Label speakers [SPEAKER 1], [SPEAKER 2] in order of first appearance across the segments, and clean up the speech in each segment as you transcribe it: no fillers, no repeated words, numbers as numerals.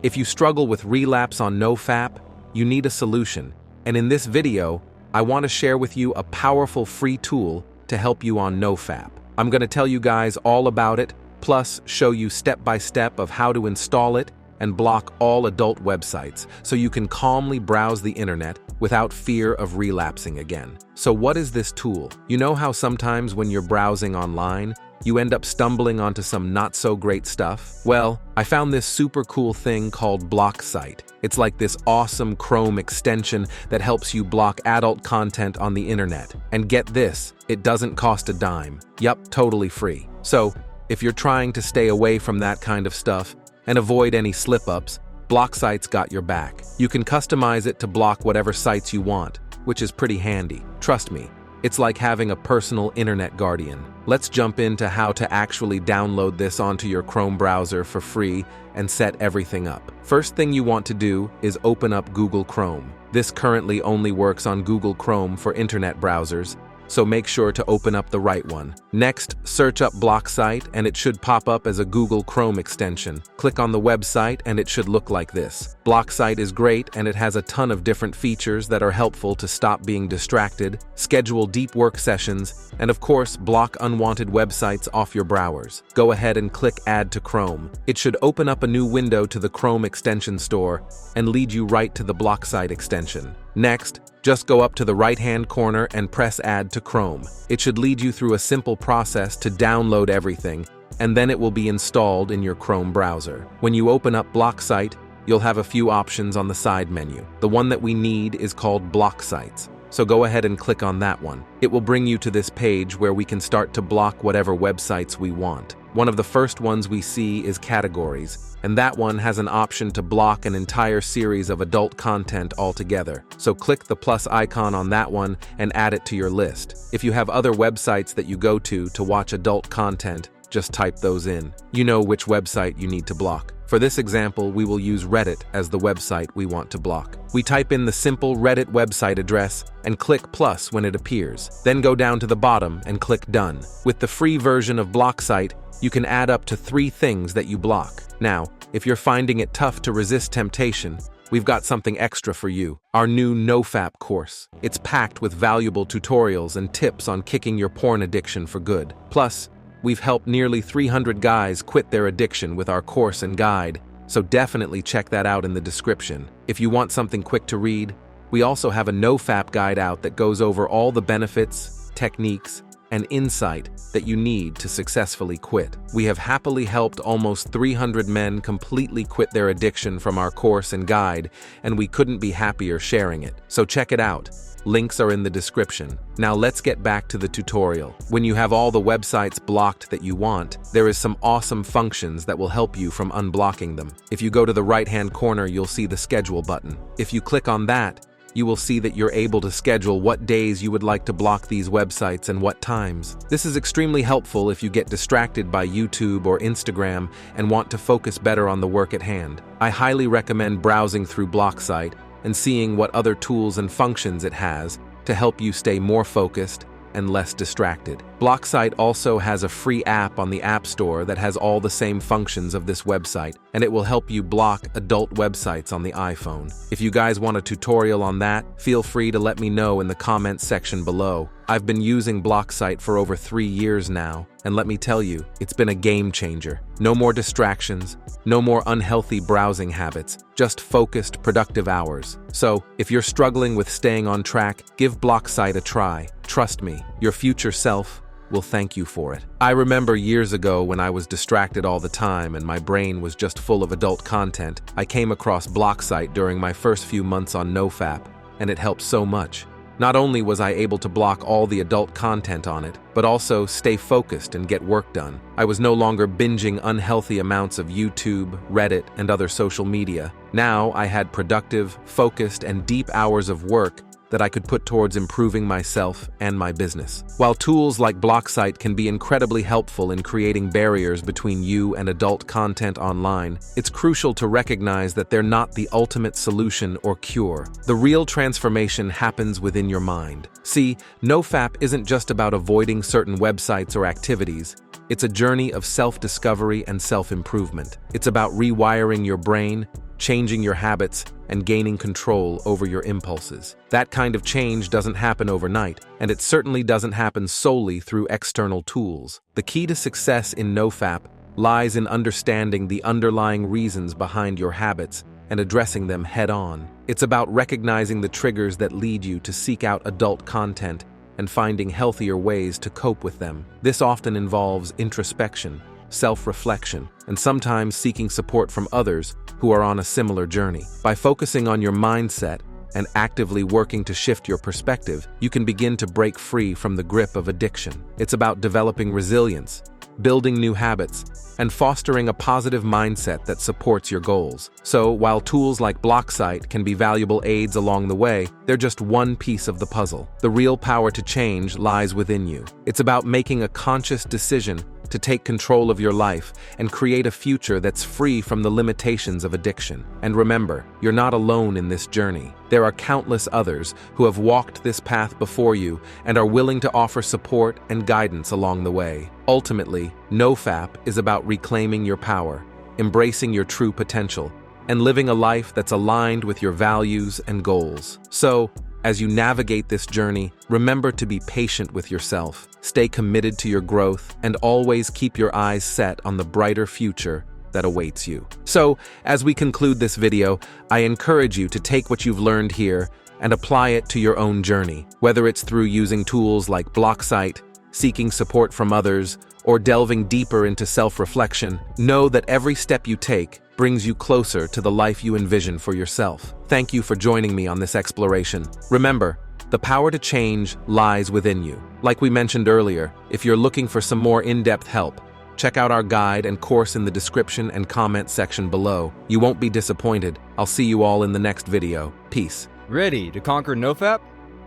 [SPEAKER 1] If you struggle with relapse on Nofap, you need a solution. And in this video, I want to share with you a powerful free tool to help you on Nofap. I'm going to tell you guys all about it, plus show you step-by-step of how to install it and block all adult websites so you can calmly browse the internet without fear of relapsing again. So what is this tool? You know how sometimes when you're browsing online, you end up stumbling onto some not-so-great stuff? Well, I found this super cool thing called BlockSite. It's like this awesome Chrome extension that helps you block adult content on the internet. And get this, it doesn't cost a dime. Yup, totally free. So, if you're trying to stay away from that kind of stuff and avoid any slip-ups, BlockSite's got your back. You can customize it to block whatever sites you want, which is pretty handy. Trust me, it's like having a personal internet guardian. Let's jump into how to actually download this onto your Chrome browser for free and set everything up. First thing you want to do is open up Google Chrome. This currently only works on Google Chrome for internet browsers, so make sure to open up the right one. Next, search up BlockSite and it should pop up as a Google Chrome extension. Click on the website and it should look like this. BlockSite is great and it has a ton of different features that are helpful to stop being distracted, schedule deep work sessions, and of course, block unwanted websites off your browsers. Go ahead and click Add to Chrome. It should open up a new window to the Chrome extension store and lead you right to the BlockSite extension. Next, just go up to the right-hand corner and press Add to Chrome. It should lead you through a simple process to download everything, and then it will be installed in your Chrome browser. When you open up BlockSite, you'll have a few options on the side menu. The one that we need is called BlockSites, so go ahead and click on that one. It will bring you to this page where we can start to block whatever websites we want. One of the first ones we see is categories, and that one has an option to block an entire series of adult content altogether. So click the plus icon on that one and add it to your list. If you have other websites that you go to watch adult content, just type those in. You know which website you need to block. For this example, we will use Reddit as the website we want to block. We type in the simple Reddit website address and click plus when it appears. Then go down to the bottom and click done. With the free version of BlockSite, you can add up to 3 things that you block. Now, if you're finding it tough to resist temptation, we've got something extra for you. Our new Nofap course. It's packed with valuable tutorials and tips on kicking your porn addiction for good. Plus, we've helped nearly 300 guys quit their addiction with our course and guide, so definitely check that out in the description. If you want something quick to read, we also have a Nofap guide out that goes over all the benefits, techniques, and insight that you need to successfully quit. We have happily helped almost 300 men completely quit their addiction from our course and guide, and we couldn't be happier sharing it. So check it out. Links are in the description. Now let's get back to the tutorial. When you have all the websites blocked that you want, there is some awesome functions that will help you from unblocking them. If you go to the right-hand corner, you'll see the schedule button. If you click on that, you will see that you're able to schedule what days you would like to block these websites and what times. This is extremely helpful if you get distracted by YouTube or Instagram and want to focus better on the work at hand. I highly recommend browsing through BlockSite and seeing what other tools and functions it has to help you stay more focused and less distracted. BlockSite also has a free app on the App Store that has all the same functions of this website, and it will help you block adult websites on the iPhone. If you guys want a tutorial on that, feel free to let me know in the comments section below. I've been using BlockSite for over 3 years now, and let me tell you, it's been a game changer. No more distractions, no more unhealthy browsing habits, just focused, productive hours. So, if you're struggling with staying on track, give BlockSite a try. Trust me, your future self will thank you for it. I remember years ago when I was distracted all the time and my brain was just full of adult content, I came across BlockSite during my first few months on Nofap, and it helped so much. Not only was I able to block all the adult content on it, but also stay focused and get work done. I was no longer binging unhealthy amounts of YouTube, Reddit, and other social media. Now I had productive, focused, and deep hours of work that I could put towards improving myself and my business. While tools like BlockSite can be incredibly helpful in creating barriers between you and adult content online, it's crucial to recognize that they're not the ultimate solution or cure. The real transformation happens within your mind. See, Nofap isn't just about avoiding certain websites or activities. It's a journey of self-discovery and self-improvement. It's about rewiring your brain, changing your habits and gaining control over your impulses. That kind of change doesn't happen overnight, and it certainly doesn't happen solely through external tools. The key to success in Nofap lies in understanding the underlying reasons behind your habits and addressing them head-on. It's about recognizing the triggers that lead you to seek out adult content and finding healthier ways to cope with them. This often involves introspection, self-reflection, and sometimes seeking support from others who are on a similar journey. By focusing on your mindset and actively working to shift your perspective, you can begin to break free from the grip of addiction. It's about developing resilience, building new habits, and fostering a positive mindset that supports your goals. So, while tools like BlockSite can be valuable aids along the way, they're just one piece of the puzzle. The real power to change lies within you. It's about making a conscious decision to take control of your life and create a future that's free from the limitations of addiction. And remember, you're not alone in this journey. There are countless others who have walked this path before you and are willing to offer support and guidance along the way. Ultimately, Nofap is about reclaiming your power, embracing your true potential, and living a life that's aligned with your values and goals. So, as you navigate this journey, remember to be patient with yourself, stay committed to your growth, and always keep your eyes set on the brighter future that awaits you. So, as we conclude this video, I encourage you to take what you've learned here and apply it to your own journey. Whether it's through using tools like BlockSite, seeking support from others, or delving deeper into self-reflection, know that every step you take brings you closer to the life you envision for yourself. Thank you for joining me on this exploration. Remember, the power to change lies within you. Like we mentioned earlier, if you're looking for some more in-depth help, check out our guide and course in the description and comment section below. You won't be disappointed. I'll see you all in the next video. Peace.
[SPEAKER 2] Ready to conquer Nofap?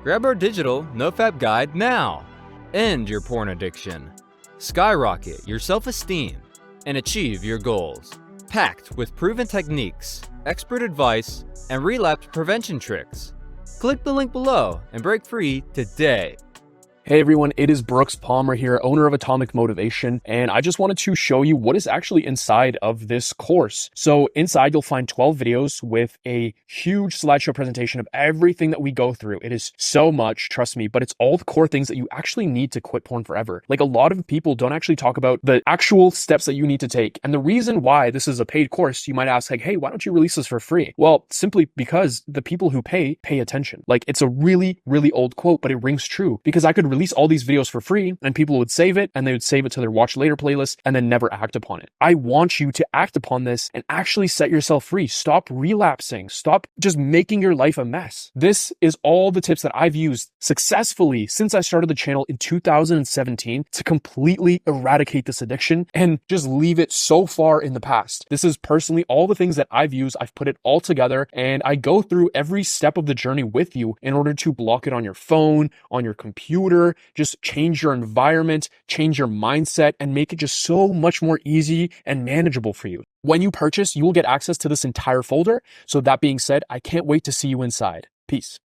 [SPEAKER 2] Grab our digital Nofap guide now. End your porn addiction, skyrocket your self-esteem, and achieve your goals. Packed with proven techniques, expert advice, and relapse prevention tricks. Click the link below and break free today.
[SPEAKER 3] Hey everyone, it is Brooks Palmer here, owner of Atomic Motivation, and I just wanted to show you what is actually inside of this course. So inside you'll find 12 videos with a huge slideshow presentation of everything that we go through. It is so much, trust me, but it's all the core things that you actually need to quit porn forever. Like, a lot of people don't actually talk about the actual steps that you need to take. And the reason why this is a paid course, you might ask, like, hey, why don't you release this for free? Well, simply because the people who pay attention. Like, it's a really, really old quote, but it rings true, because I could release all these videos for free and people would save it and they would save it to their watch later playlist and then never act upon it. I want you to act upon this and actually set yourself free. Stop relapsing. Stop just making your life a mess. This is all the tips that I've used successfully since I started the channel in 2017 to completely eradicate this addiction and just leave it so far in the past. This is personally all the things that I've used. I've put it all together and I go through every step of the journey with you in order to block it on your phone, on your computer. Just change your environment, change your mindset, and make it just so much more easy and manageable for you. When you purchase, you will get access to this entire folder. So that being said, I can't wait to see you inside. Peace.